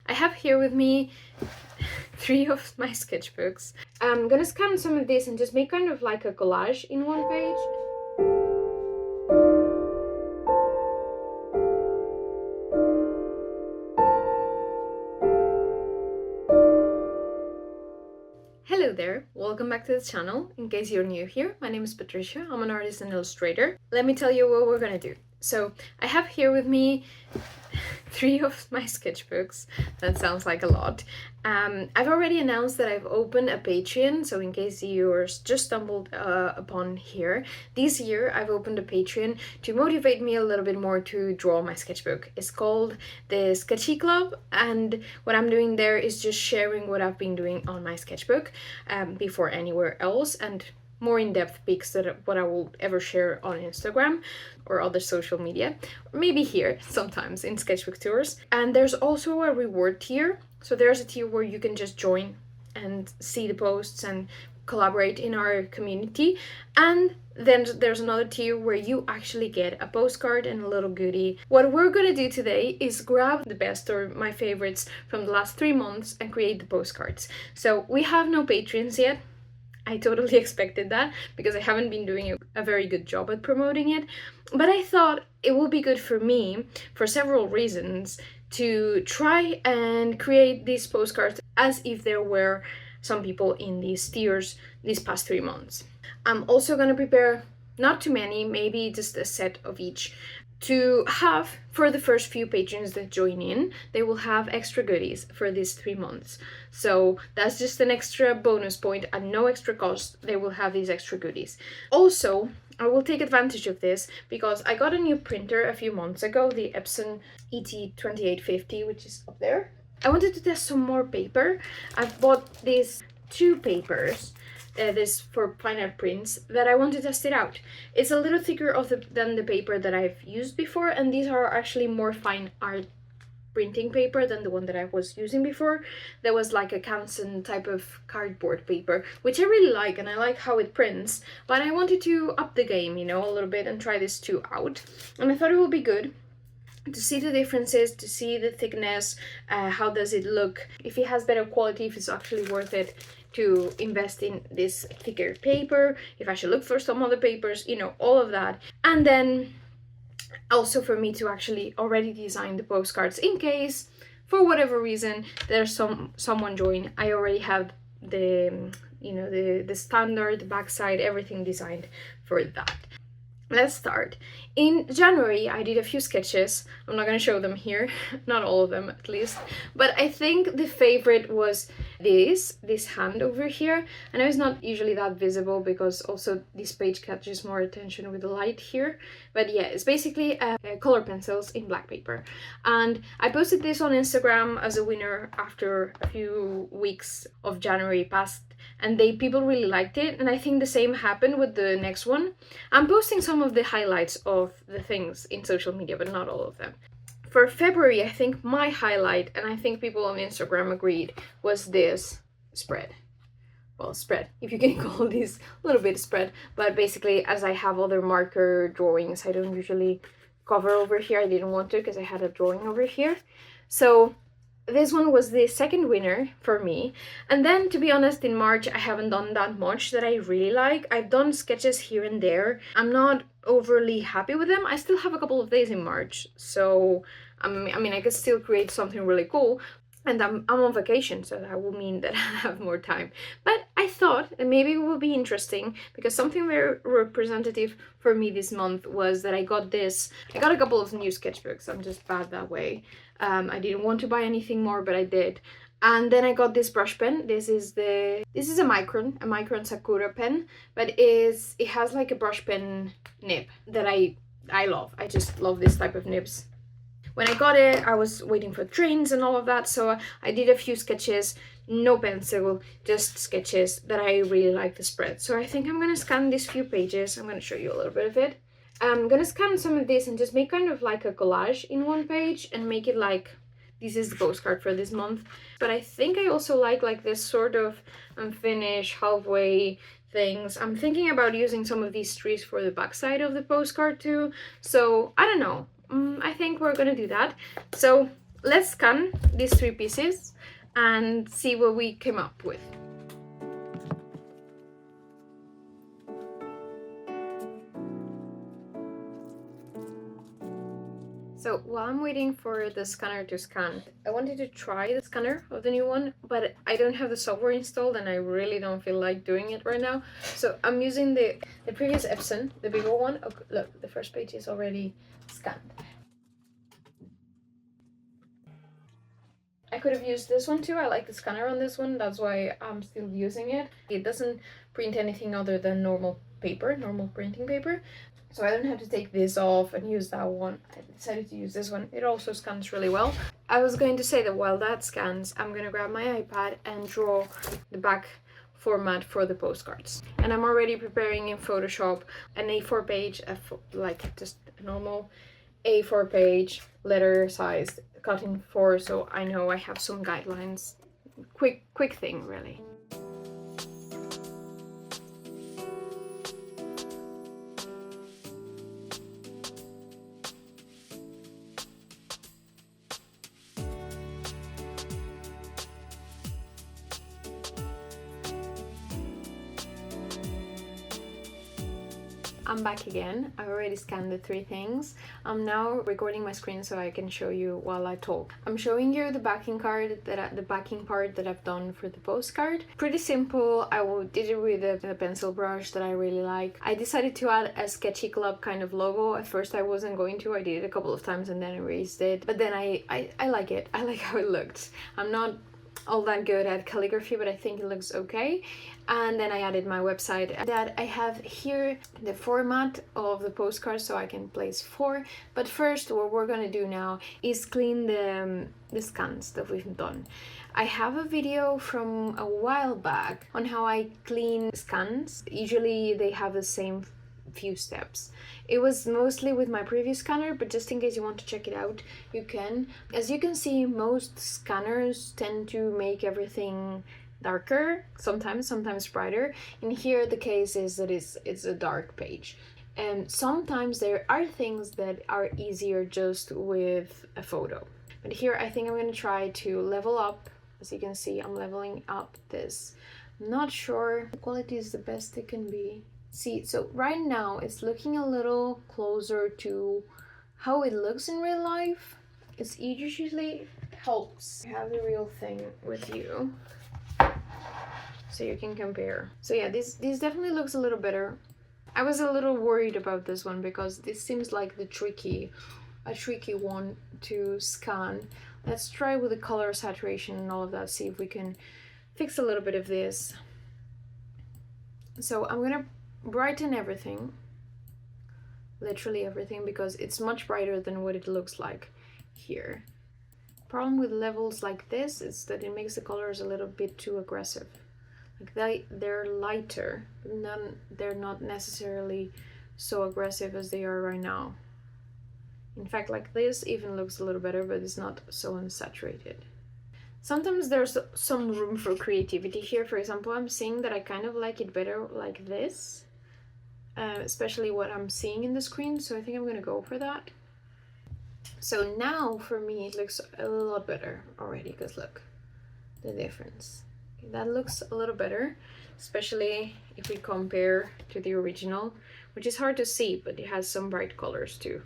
I have here with me 3 of my sketchbooks. I'm gonna scan some of this and just make kind of like a collage in one page. Hello there, welcome back to the channel. In case you're new here, my name is Patricia, I'm an artist and illustrator. Let me tell you what we're gonna do. So I have here with me 3 of my sketchbooks. That sounds like a lot. I've already announced that I've opened a Patreon, so in case you're just stumbled upon here, this year I've opened a Patreon to motivate me a little bit more to draw my sketchbook. It's called the Sketchy Club, and what I'm doing there is just sharing what I've been doing on my sketchbook before anywhere else, and more in-depth pics than what I will ever share on Instagram or other social media, or maybe here sometimes in sketchbook tours. And there's also a reward tier. So there's a tier where you can just join and see the posts and collaborate in our community. And then there's another tier where you actually get a postcard and a little goodie. What we're gonna do today is grab the best or my favorites from the last 3 months and create the postcards. So we have no Patreons yet. I totally expected that because I haven't been doing a very good job at promoting it. But I thought it would be good for me, for several reasons, to try and create these postcards as if there were some people in these tiers these past 3 months. I'm also going to prepare not too many, maybe just a set of each, to have for the first few patrons that join in. They will have extra goodies for these 3 months. So that's just an extra bonus point at no extra cost. They will have these extra goodies. Also, I will take advantage of this because I got a new printer a few months ago, the Epson ET2850, which is up there. I wanted to test some more paper. I've bought these 2 papers. This for fine art prints that I want to test it out. It's a little thicker than the paper that I've used before, and these are actually more fine art printing paper than the one that I was using before. There was like a Canson type of cardboard paper, which I really like, and I like how it prints, but I wanted to up the game, you know, a little bit and try this too out. And I thought it would be good to see the differences, to see the thickness, how does it look, if it has better quality, if it's actually worth it to invest in this thicker paper, if I should look for some other papers, you know, all of that. And then also for me to actually already design the postcards in case, for whatever reason, there's someone join. I already have the, you know, the standard, the backside, everything designed for that. Let's start. In January, I did a few sketches. I'm not going to show them here, not all of them at least, but I think the favorite was this hand over here. I know it's not usually that visible because also this page catches more attention with the light here, but yeah, it's basically color pencils in black paper. And I posted this on Instagram as a winner after a few weeks of January passed, and people really liked it, and I think the same happened with the next one. I'm posting some of the highlights of the things in social media, but not all of them. For February, I think my highlight, and I think people on Instagram agreed, was this spread. Well, spread, if you can call this a little bit spread, but basically, as I have other marker drawings, I don't usually cover over here. I didn't want to because I had a drawing over here. So this one was the second winner for me. And then, to be honest, in March, I haven't done that much that I really like. I've done sketches here and there. I'm not overly happy with them. I still have a couple of days in March, so I mean, I could still create something really cool. And I'm on vacation, so that will mean that I have more time. But I thought that maybe it would be interesting because something very representative for me this month was that I got a couple of new sketchbooks. I'm just bad that way. I didn't want to buy anything more, but I did. And then I got this brush pen. This is a Micron Sakura pen, but it has like a brush pen nib that I love. I just love this type of nibs. When I got it, I was waiting for trains and all of that, so I did a few sketches, no pencil, just sketches that I really like the spread. So I think I'm gonna scan these few pages. I'm gonna show you a little bit of it. I'm gonna scan some of this and just make kind of like a collage in one page and make it like, this is the postcard for this month. But I think I also like this sort of unfinished, halfway things. I'm thinking about using some of these trees for the backside of the postcard too. So I don't know. I think we're gonna do that. So let's scan these 3 pieces and see what we came up with. So while I'm waiting for the scanner to scan, I wanted to try the scanner of the new one, but I don't have the software installed and I really don't feel like doing it right now. So I'm using the previous Epson, the bigger one. Oh, look, the first page is already scanned. I could have used this one too. I like the scanner on this one. That's why I'm still using it. It doesn't print anything other than normal paper, normal printing paper. So I don't have to take this off and use that one. I decided to use this one. It also scans really well. I was going to say that while that scans, I'm gonna grab my iPad and draw the back format for the postcards. And I'm already preparing in Photoshop an A4 page, like just a normal A4 page, letter size, cut in 4, so I know I have some guidelines. Quick thing, really. I'm back again. I already scanned the 3 things. I'm now recording my screen so I can show you while I talk. I'm showing you the backing part that I've done for the postcard. Pretty simple. Did it with a pencil brush that I really like. I decided to add a sketchy club kind of logo. At first I wasn't going to. I did it a couple of times and then erased it. But then I like it. I like how it looked. I'm not all that good at calligraphy, but I think it looks okay. And then I added my website that I have here, the format of the postcard, so I can place 4. But first, what we're gonna do now is clean the scans that we've done. I have a video from a while back on how I clean scans. Usually they have the same few steps. It was mostly with my previous scanner, but just in case you want to check it out, you can. As you can see, most scanners tend to make everything darker, sometimes brighter. And here the case is that it's a dark page. And sometimes there are things that are easier just with a photo. But here I think I'm going to try to level up. As you can see, I'm leveling up this. I'm not sure the quality is the best it can be. See, so right now it's looking a little closer to how it looks in real life. It usually helps have the real thing with you so you can compare. So yeah, this definitely looks a little better. I was a little worried about this one because this seems like a tricky one to scan. Let's try with the color saturation and all of that, see if we can fix a little bit of this. So I'm gonna brighten everything, literally everything, because it's much brighter than what it looks like here. Problem with levels like this is that it makes the colors a little bit too aggressive. Like they're lighter, but they're not necessarily so aggressive as they are right now. In fact, like this even looks a little better, but it's not so unsaturated. Sometimes there's some room for creativity here. For example, I'm seeing that I kind of like it better like this. Especially what I'm seeing in the screen, so I think I'm gonna go for that. So now for me it looks a lot better already, because look, the difference. Okay, that looks a little better, especially if we compare to the original, which is hard to see, but it has some bright colors too.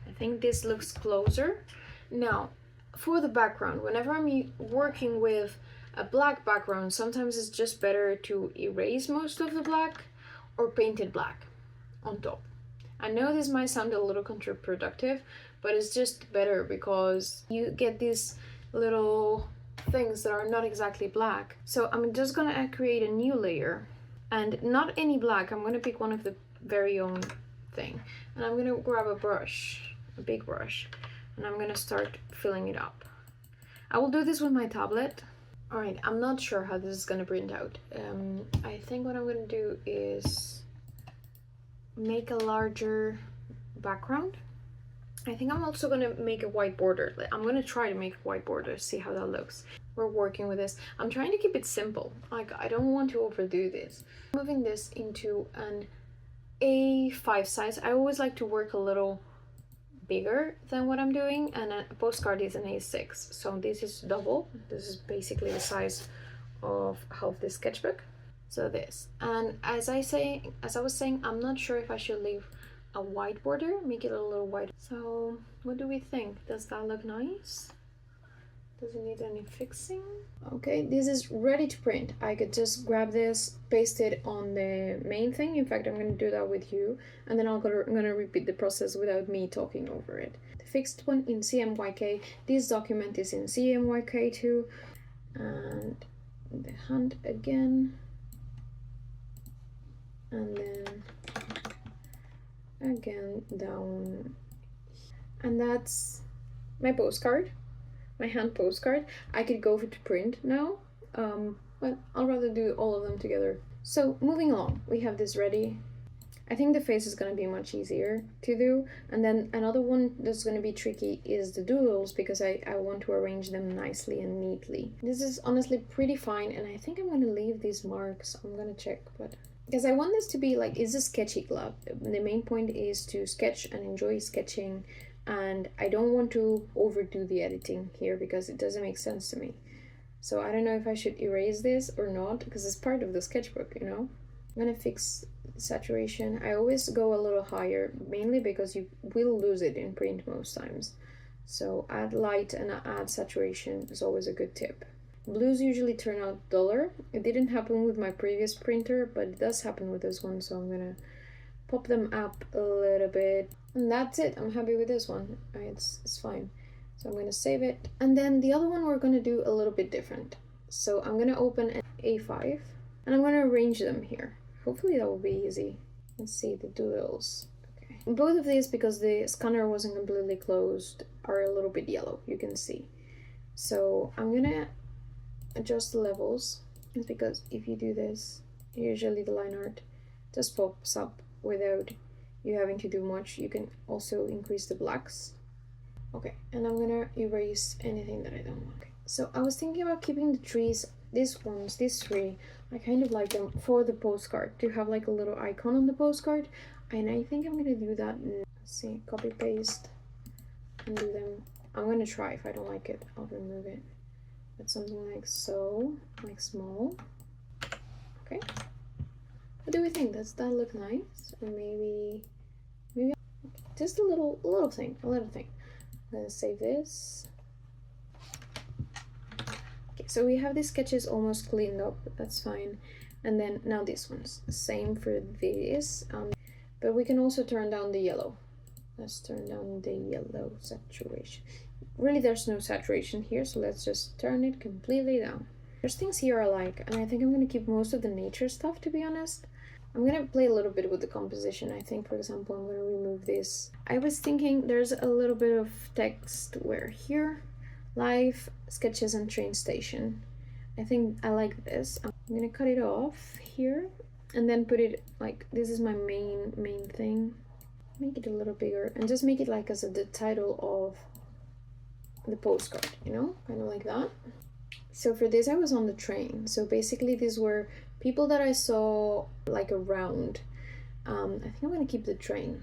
I think this looks closer. Now, for the background, whenever I'm working with a black background, sometimes it's just better to erase most of the black or paint it black on top. I know this might sound a little counterproductive, but it's just better because you get these little things that are not exactly black. So I'm just gonna create a new layer, and not any black. I'm gonna pick one of the very own thing, and I'm gonna grab a brush, a big brush, and I'm gonna start filling it up. I will do this with my tablet. All right, I'm not sure how this is gonna print out. I think what I'm gonna do is make a larger background. I think I'm also gonna make a white border. I'm gonna try to make a white border, see how that looks. We're working with this. I'm trying to keep it simple. Like, I don't want to overdo this. Moving this into an A5 size. I always like to work a little bigger than what I'm doing, and a postcard is an A6, so this is double. This is basically the size of half the sketchbook. So this, and as I was saying, I'm not sure if I should leave a white border, make it a little white. So what do we think? Does that look nice? Does it need any fixing? Okay, this is ready to print. I could just grab this, paste it on the main thing. In fact, I'm going to do that with you, and then I'm going to repeat the process without me talking over it. The fixed one in CMYK. This document is in CMYK too. And the hand again. And then again down. And that's my postcard. My hand postcard. I could go to print now, but I'll rather do all of them together. So moving along, we have this ready. I think the face is going to be much easier to do, and then another one that's going to be tricky is the doodles, because I want to arrange them nicely and neatly. This is honestly pretty fine, and I think I'm going to leave these marks. I'm going to check, but because I want this to be like, it's a sketchy club. The main point is to sketch and enjoy sketching, and I don't want to overdo the editing here because it doesn't make sense to me. So I don't know if I should erase this or not, because it's part of the sketchbook, you know? I'm gonna fix saturation. I always go a little higher, mainly because you will lose it in print most times. So add light and add saturation is always a good tip. Blues usually turn out duller. It didn't happen with my previous printer, but it does happen with this one, so I'm gonna pop them up a little bit. And that's it. I'm happy with this one. It's fine. So I'm going to save it. And then the other one we're going to do a little bit different. So I'm going to open an A5 and I'm going to arrange them here. Hopefully that will be easy. Let's see the doodles. Okay. Both of these, because the scanner wasn't completely closed, are a little bit yellow, you can see. So I'm going to adjust the levels. It's because if you do this, usually the line art just pops up without you having to do much. You can also increase the blacks. Okay, and I'm gonna erase anything that I don't want. Okay. So I was thinking about keeping the trees, these three, I kind of like them for the postcard, to have like a little icon on the postcard, and I think I'm gonna do that. Let's see, copy paste and do them. I'm gonna try. If I don't like it, I'll remove it. But something like so, like small. Okay. What do we think? Does that look nice? Or maybe just a little thing. I'm gonna save this. Okay, so we have these sketches almost cleaned up. That's fine. And then now these ones. Same for this. But we can also turn down the yellow. Let's turn down the yellow saturation. Really, there's no saturation here, so let's just turn it completely down. There's things here I like, and I think I'm gonna keep most of the nature stuff, to be honest. I'm gonna play a little bit with the composition. I think, for example, I'm gonna remove this. I was thinking there's a little bit of text where here, live, sketches and train station. I think I like this. I'm gonna cut it off here and then put it like, this is my main thing. Make it a little bigger and just make it like as the title of the postcard, you know, kind of like that. So for this, I was on the train. So basically these were people that I saw like around. I think I'm gonna keep the train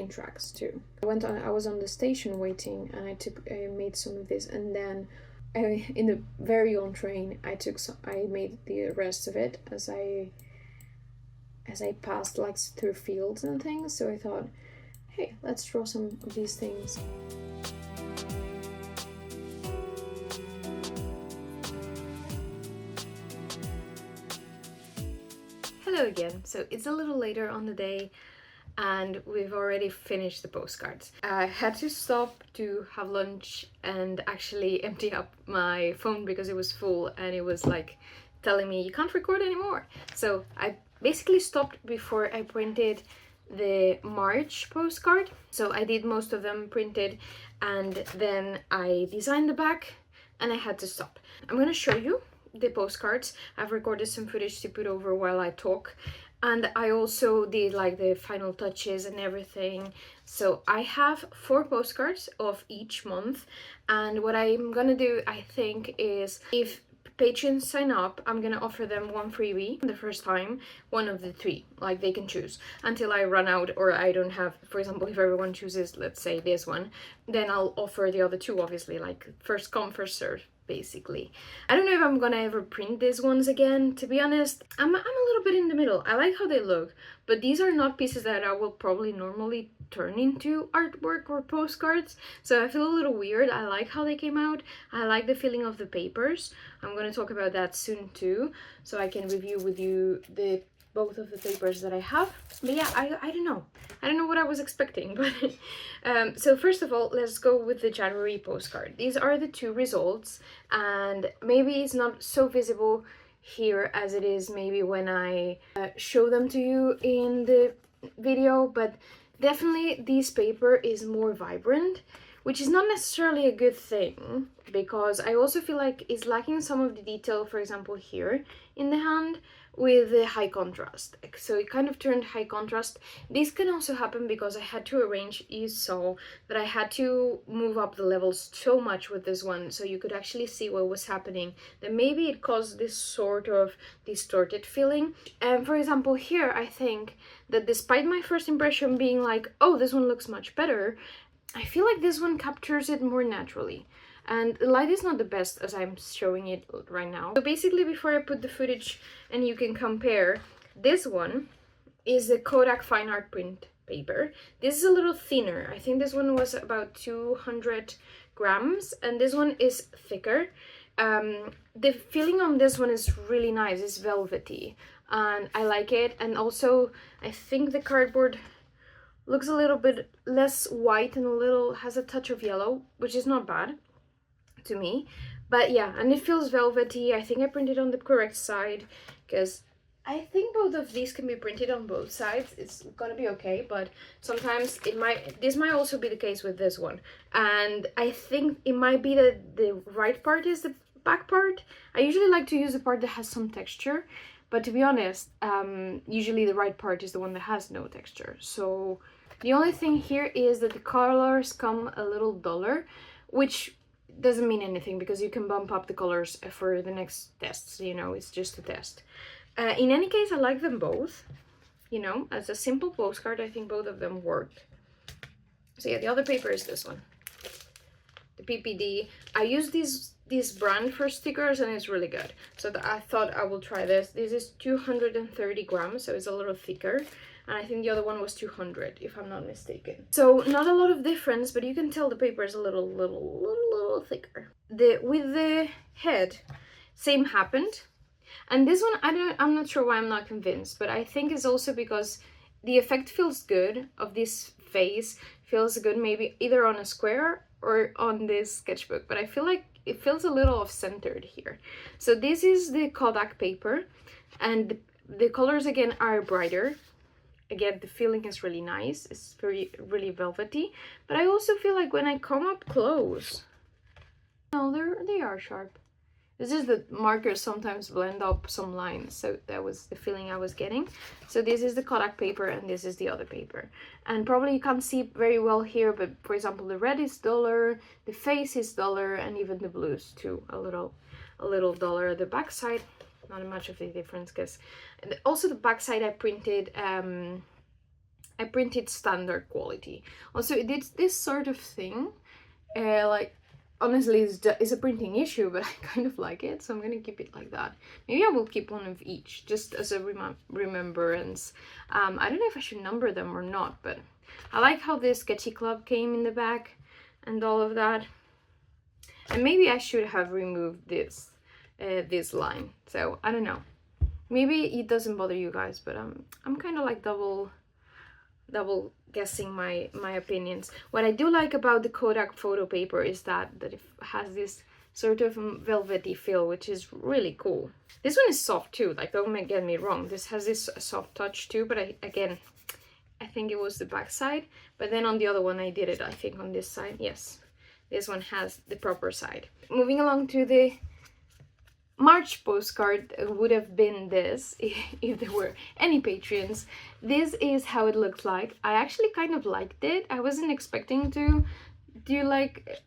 tracks too. I was on the station waiting, and I made some of this, and then in the very own train, I made the rest of it as I passed like through fields and things. So I thought, hey, let's draw some of these things. Hello again. So it's a little later on the day and we've already finished the postcards. I had to stop to have lunch and actually empty up my phone because it was full and it was like telling me you can't record anymore. So I basically stopped before I printed the March postcard. So I did most of them printed and then I designed the back and I had to stop. I'm gonna show you the postcards. I've recorded some footage to put over while I talk, and I also did like the final touches and everything. So I have 4 postcards of each month, and what I'm gonna do, I think, is if patrons sign up, I'm gonna offer them one freebie the first time, one of the three, like they can choose until I run out or I don't have. For example, if everyone chooses, let's say this one, then I'll offer the other two, obviously, like first come first serve, basically. I don't know if I'm gonna ever print these ones again, to be honest. I'm a little bit in the middle. I like how they look, but these are not pieces that I will probably normally turn into artwork or postcards, so I feel a little weird. I like how they came out. I like the feeling of the papers. I'm going to talk about that soon too, so I can review with you both of the papers that I have. But yeah, I don't know. I don't know what I was expecting, but so first of all, let's go with the January postcard. These are the two results, and maybe it's not so visible here as it is maybe when I show them to you in the video, but definitely this paper is more vibrant, which is not necessarily a good thing, because I also feel like it's lacking some of the detail, for example here in the hand, with the high contrast. So it kind of turned high contrast. This can also happen because I had to arrange, you saw that I had to move up the levels so much with this one so you could actually see what was happening, that maybe it caused this sort of distorted feeling. And for example here, I think that despite my first impression being like, oh, this one looks much better, I feel like this one captures it more naturally. And the light is not the best as I'm showing it right now. So basically, before I put the footage and you can compare, this one is the Kodak Fine Art print paper. This is a little thinner. I think this one was about 200 grams and this one is thicker. The feeling on this one is really nice. It's velvety and I like it. And also, I think the cardboard looks a little bit less white and has a touch of yellow, which is not bad to me. But yeah, and it feels velvety. I think I printed on the correct side, because I think both of these can be printed on both sides. It's gonna be okay, but sometimes this might also be the case with this one. And I think it might be that the right part is the back part. I usually like to use the part that has some texture, but to be honest, usually the right part is the one that has no texture. So the only thing here is that the colors come a little duller, which doesn't mean anything because you can bump up the colors for the next tests, you know, it's just a test. In any case, I like them both, you know, as a simple postcard. I think both of them worked. So yeah, the other paper is this one, the PPD. I use this brand for stickers and it's really good, so I thought I will try this. This is 230 grams, so it's a little thicker, and I think the other one was 200 if I'm not mistaken. So not a lot of difference, but you can tell the paper is a little thicker. With the head, same happened. And this one, I'm not sure why I'm not convinced, but I think it's also because the effect feels good of this face, feels good maybe either on a square or on this sketchbook, but I feel like it feels a little off-centered here. So this is the Kodak paper, and the colors again are brighter. Again, the feeling is really nice. It's really velvety, but I also feel like when I come up close, no, they are sharp. It's just that markers sometimes blend up some lines, so that was the feeling I was getting. So this is the Kodak paper and this is the other paper. And probably you can't see very well here, but for example, the red is duller, the face is duller, and even the blues too, a little duller. The back side, not much of a difference, because also the back side I printed standard quality. Also, it did this sort of thing, like, honestly, it's a printing issue, but I kind of like it, so I'm gonna keep it like that. Maybe I will keep one of each, just as a remembrance. I don't know if I should number them or not, but I like how the Sketchy Club came in the back and all of that. And maybe I should have removed this line, so I don't know. Maybe it doesn't bother you guys, but I'm kind of like double guessing my opinions. What I do like about the Kodak photo paper is that it has this sort of velvety feel, which is really cool. This one is soft too, like, don't get me wrong, this has this soft touch too, but I think it was the back side, but then on the other one I did it, I think on this side. Yes, this one has the proper side. Moving along to the March postcard, would have been this if there were any patrons. This is how it looks like. I actually kind of liked it. I wasn't expecting to do like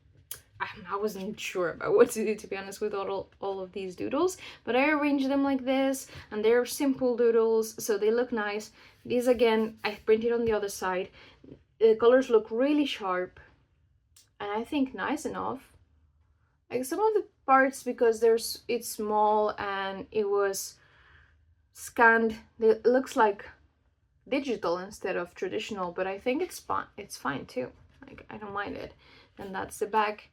I wasn't sure about what to do, to be honest, with all of these doodles, but I arranged them like this, and they're simple doodles, so they look nice. These, again, I printed on the other side. The colors look really sharp, and I think nice enough. Like some of the parts, because it's small and it was scanned, it looks like digital instead of traditional, but I think it's fine too. Like, I don't mind it. And that's the back.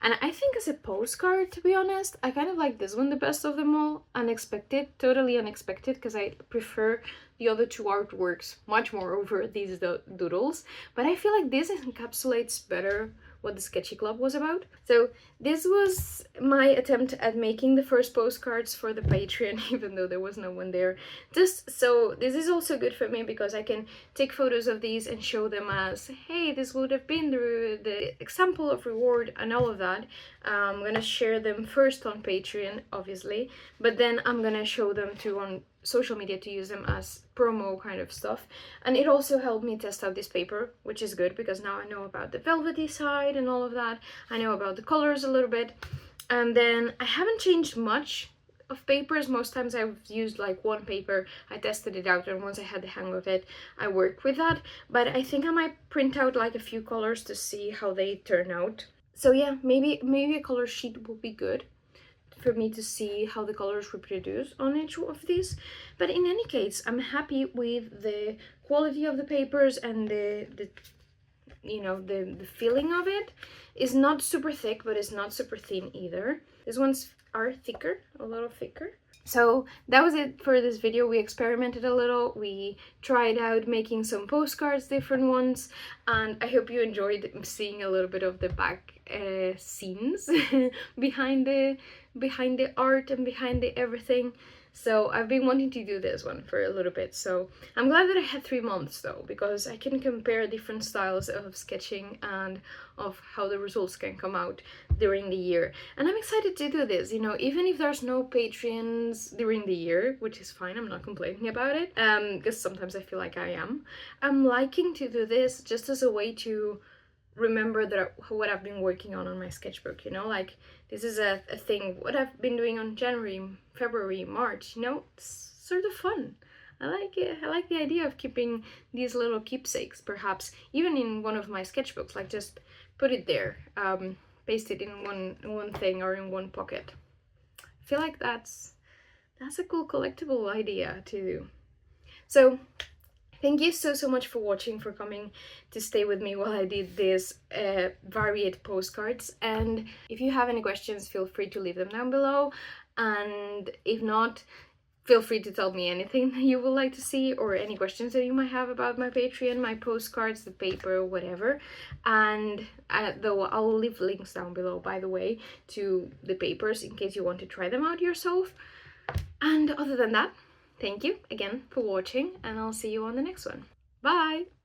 And I think as a postcard, to be honest, I kind of like this one the best of them all. Unexpected, totally unexpected, because I prefer the other two artworks much more over these doodles. But I feel like this encapsulates better what the Sketchy Club was about. So this was my attempt at making the first postcards for the Patreon, even though there was no one there. Just so this is also good for me, because I can take photos of these and show them as, hey, this would have been the example of reward and all of that. I'm gonna share them first on Patreon, obviously, but then I'm gonna show them too on social media to use them as promo kind of stuff. And it also helped me test out this paper, which is good, because now I know about the velvety side and all of that. I know about the colors a little bit. And then I haven't changed much of papers. Most times I've used like one paper, I tested it out, and once I had the hang of it, I worked with that. But I think I might print out like a few colors to see how they turn out. So yeah, maybe a color sheet will be good for me to see how the colors reproduce on each of these. But in any case, I'm happy with the quality of the papers, and the you know, the feeling of it is not super thick, but it's not super thin either. These ones are thicker, a little thicker. So that was it for this video. We experimented a little, we tried out making some postcards, different ones, and I hope you enjoyed seeing a little bit of the back scenes behind the art and behind the everything. So I've been wanting to do this one for a little bit, so I'm glad that I had 3 months though, because I can compare different styles of sketching and of how the results can come out during the year. And I'm excited to do this, you know, even if there's no Patreons during the year, which is fine, I'm not complaining about it, because sometimes I feel like I am. I'm liking to do this just as a way to remember that what I've been working on my sketchbook, you know, like this is a thing, what I've been doing on January, February, March, you know, it's sort of fun. I like it. I like the idea of keeping these little keepsakes, perhaps even in one of my sketchbooks, like just put it there, paste it in one thing or in one pocket. I feel like that's a cool collectible idea to do. So thank you so much for watching, for coming to stay with me while I did this varied postcards. And if you have any questions, feel free to leave them down below. And if not, feel free to tell me anything that you would like to see, or any questions that you might have about my Patreon, my postcards, the paper, whatever. And though I'll leave links down below, by the way, to the papers in case you want to try them out yourself. And other than that, thank you again for watching, and I'll see you on the next one. Bye!